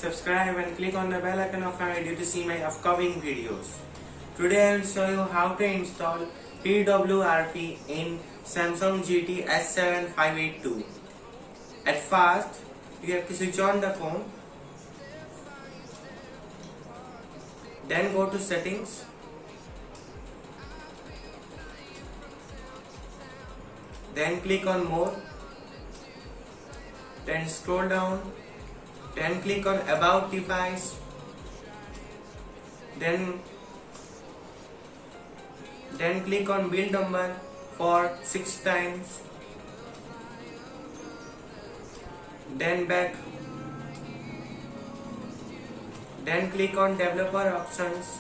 subscribe and click on the bell icon of my video to see my upcoming videos. Today I will show you how to install PWRP in Samsung GT S7 582. At first, you have to switch on the phone. Then go to settings. Then click on more. Then scroll down. Then click on about device. Then click on build number for 6 times. Then back. Then click on developer options.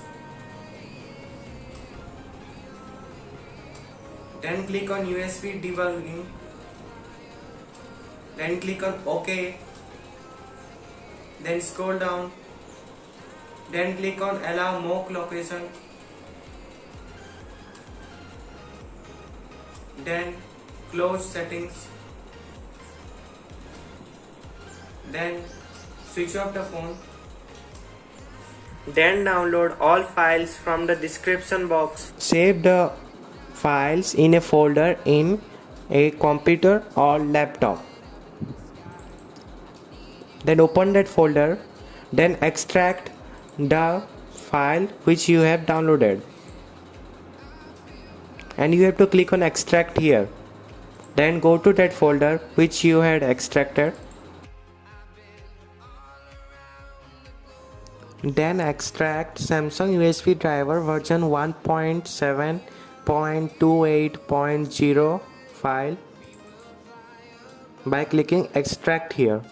Then click on USB debugging. Then click on OK. Then scroll down. Then click on allow mock location. Then close settings. Then switch off the phone. Then download all files from the description box. Save the files in a folder in a computer or laptop. Then open that folder. Then extract the file which you have downloaded. And you have to click on extract here. Then go to that folder which you had extracted. Then extract Samsung USB driver version 1.7.28.0 file by clicking extract here.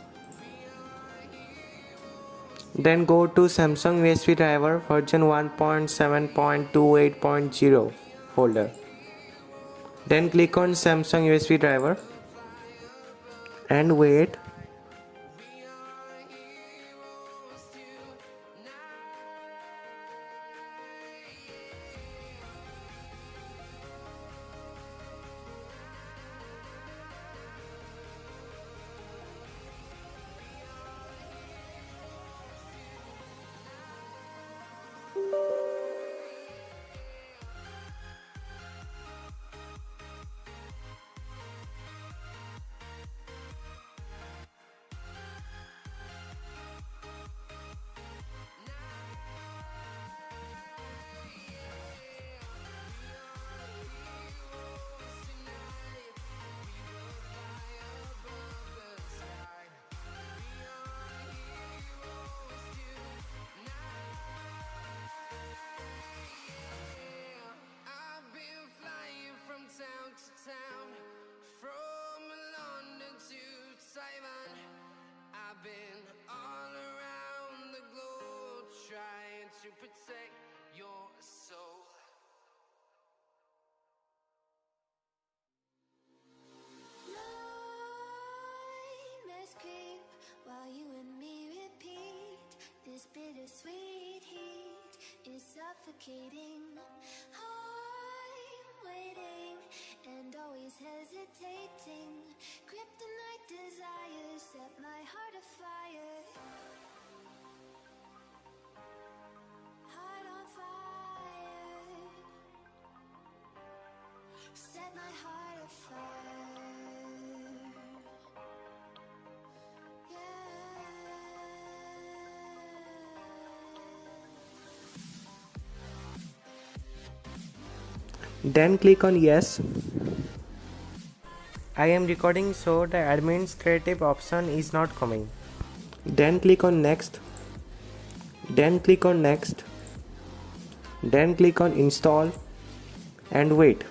Then go to Samsung USB driver version 1.7.28.0 folder. Then click on Samsung USB driver and wait. To protect your soul. Nightmares creep while you and me repeat. This bittersweet heat is suffocating. I'm waiting and always hesitating. Kryptonite desires set my heart afire. Set my heart afire. Yeah. Then click on yes. I am recording, so the administrative option is not coming. Then click on next. Then click on next. Then click on install and wait.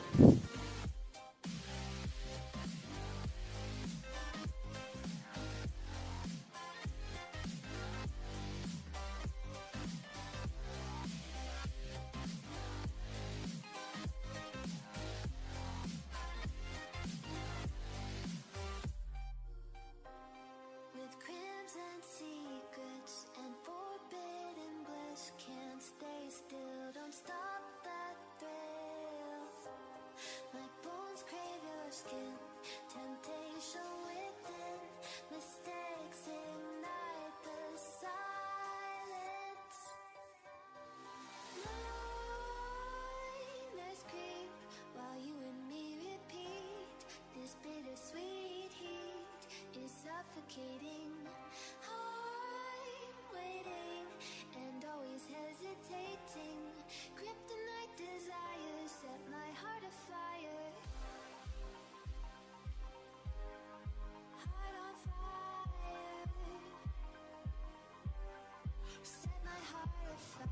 With crimson secrets and forbidden bliss, can't stay still, don't stop that thrill. suffocating. I'm waiting and always hesitating. Kryptonite desires set my heart afire. Heart on fire. Set my heart afire.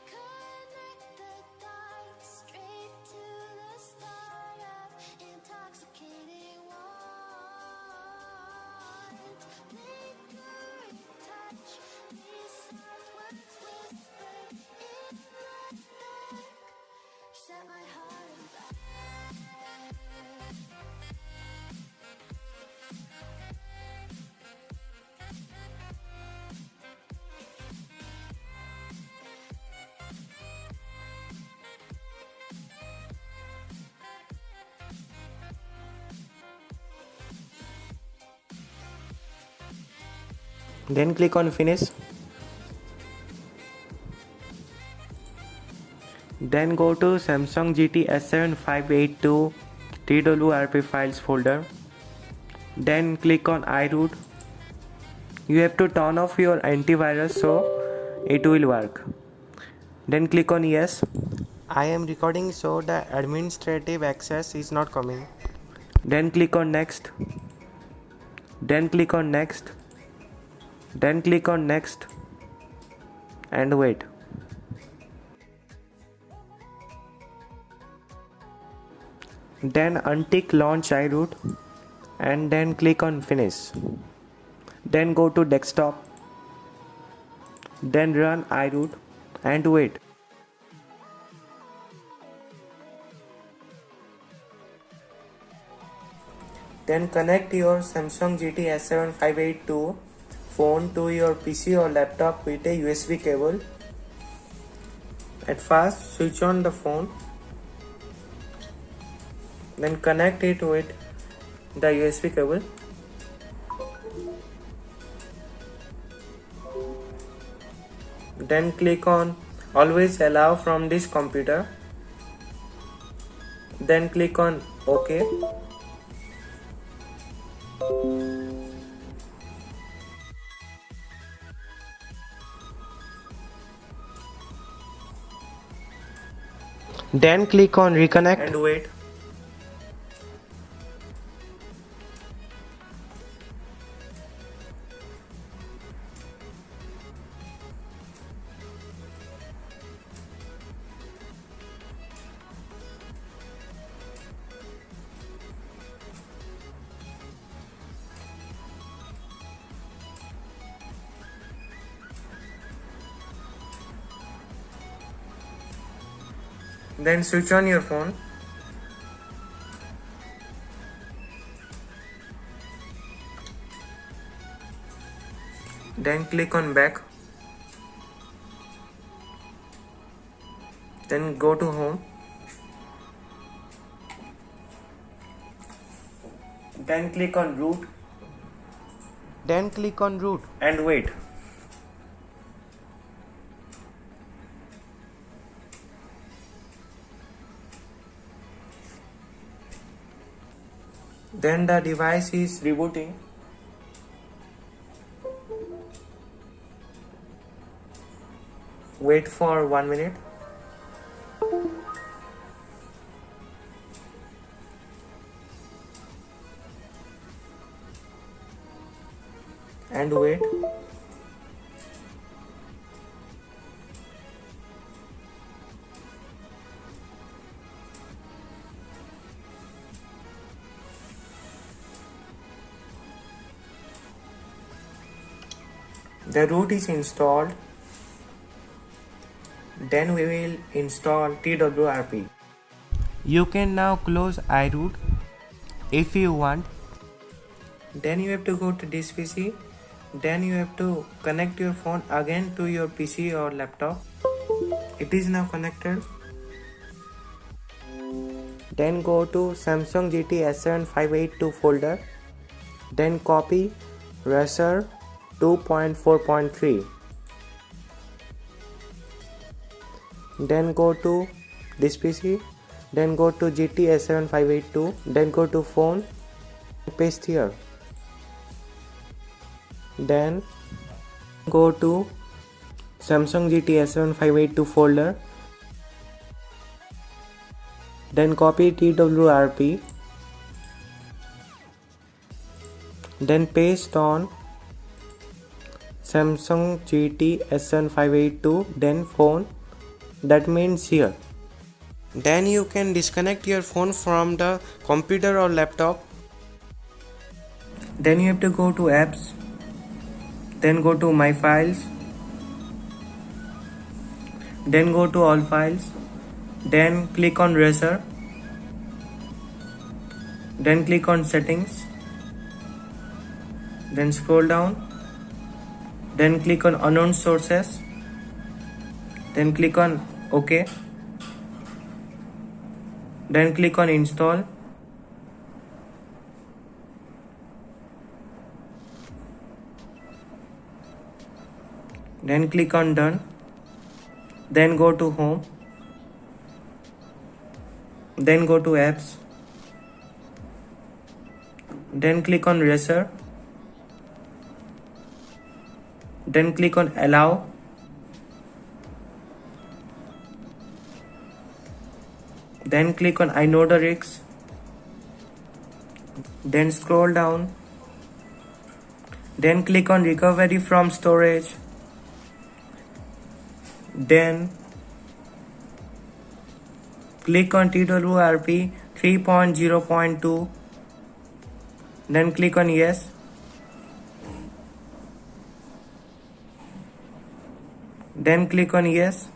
Connect the dots straight to the start of intoxicating want. Lingering touch, these soft words whispered in the dark. Set my heart on fire. Then click on finish. Then go to Samsung GT S7 582 TWRP files folder. Then click on iRoot. You have to turn off your antivirus so it will work. Then click on yes. I am recording so the administrative access is not coming. Then click on next. Then click on next. Then click on next and wait. Then untick launch iRoot and then click on finish. Then go to desktop. Then run iRoot and wait. Then connect your Samsung GT S7 582 phone to your PC or laptop with a USB cable. At first, switch on the phone. Then connect it with the USB cable. Then click on Always Allow from this computer. Then click on OK. Then click on Reconnect and wait. Then switch on your phone. Then click on back. Then go to home. Then click on root. Then click on root and wait. Then the device is rebooting. Wait for 1 minute. And wait. The root is installed. Then we will install TWRP. You can now close iRoot if you want. Then you have to go to this PC. Then you have to connect your phone again to your PC or laptop. It is now connected. Then go to Samsung GT S7582 folder. Then copy Razer 2.4.3. Then go to this PC. Then go to GT S7582. Then go to phone. Paste here. Then go to Samsung GT S7582 folder. Then copy TWRP. Then paste on Samsung GT S7582. Then phone. That means here. Then you can disconnect your phone from the computer or laptop. Then you have to go to apps. Then go to my files. Then go to all files. Then click on Razer. Then click on settings. Then scroll down. Then click on unknown sources. Then click on OK. Then click on install. Then click on done. Then go to home. Then go to apps. Then click on Razer. Then click on allow. Then click on I know the risks. Then scroll down. Then click on recovery from storage. Then click on TWRP 3.0.2. Then click on yes. Then click on yes.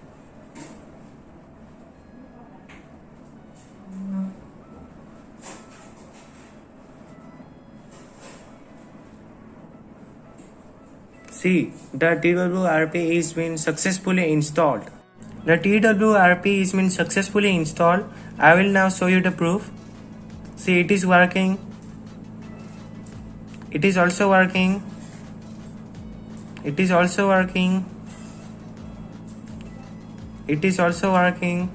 See, the TWRP is been successfully installed. The TWRP is been successfully installed. I will now show you the proof. See, it is working. It is also working. It is also working. It is also working.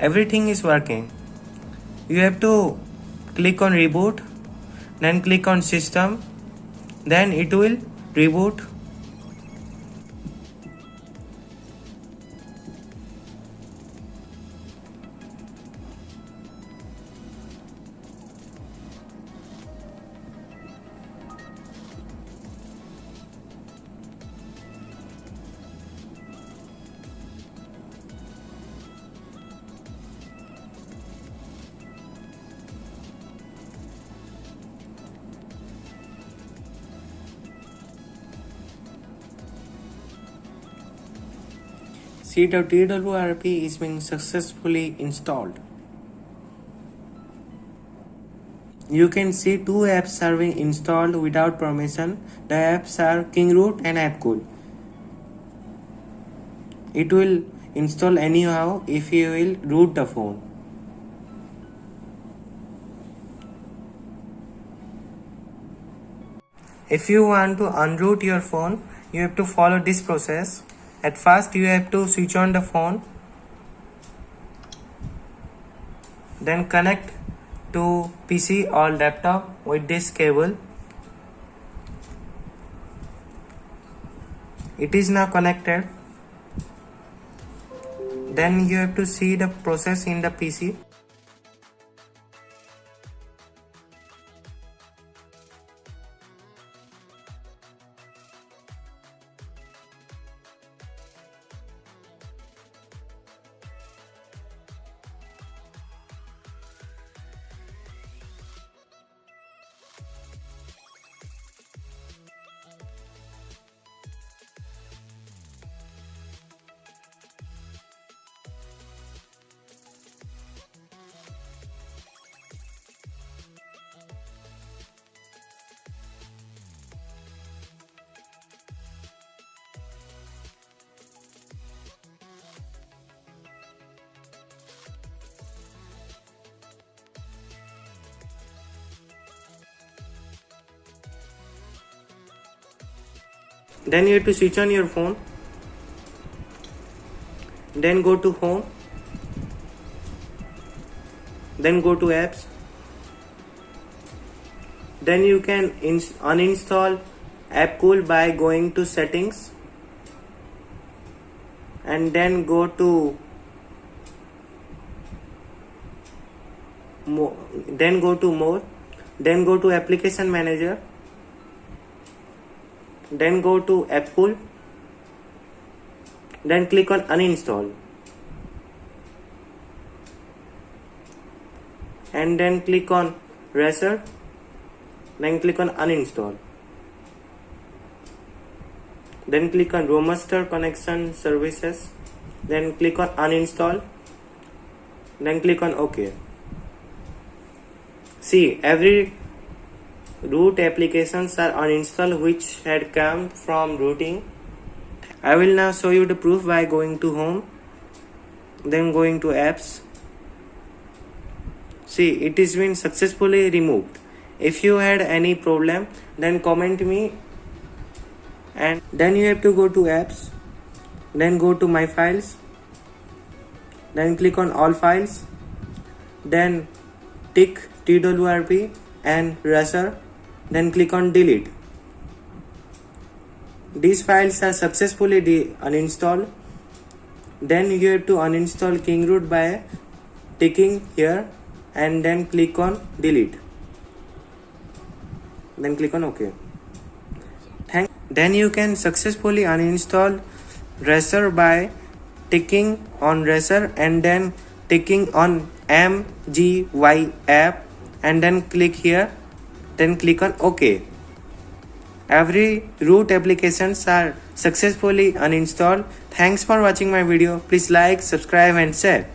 Everything is working. You have to click on reboot, then click on system, then it will reboot. See, the TWRP is being successfully installed. You can see two apps are being installed without permission. The apps are KingRoot and AppCool. It will install anyhow if you will root the phone. If you want to unroot your phone, you have to follow this process. At first, you have to switch on the phone, then connect to PC or laptop with this cable. It is now connected. Then you have to see the process in the PC. Then you have to switch on your phone. Then go to home. Then go to apps. Then you can uninstall AppCool by going to settings, and then go to more, then go to application manager, then go to AppCool, then click on uninstall, and then click on Razer, then click on uninstall, then click on Romaster connection services, then click on uninstall, then click on OK. See, every root applications are uninstalled which had come from rooting. I will now show you the proof by going to home, then going to apps. See, it is been successfully removed. If you had any problem, then comment me, and then you have to go to apps, then go to my files, then click on all files, then tick TWRP and Razer, then click on delete. These files are successfully uninstalled. Then you have to uninstall KingRoot by ticking here and then click on delete, then click on OK. Then you can successfully uninstall Razer by ticking on Razer and then ticking on MGY app and then click here, then click on OK. Every root applications are successfully uninstalled. Thanks for watching my video. Please like, subscribe and share.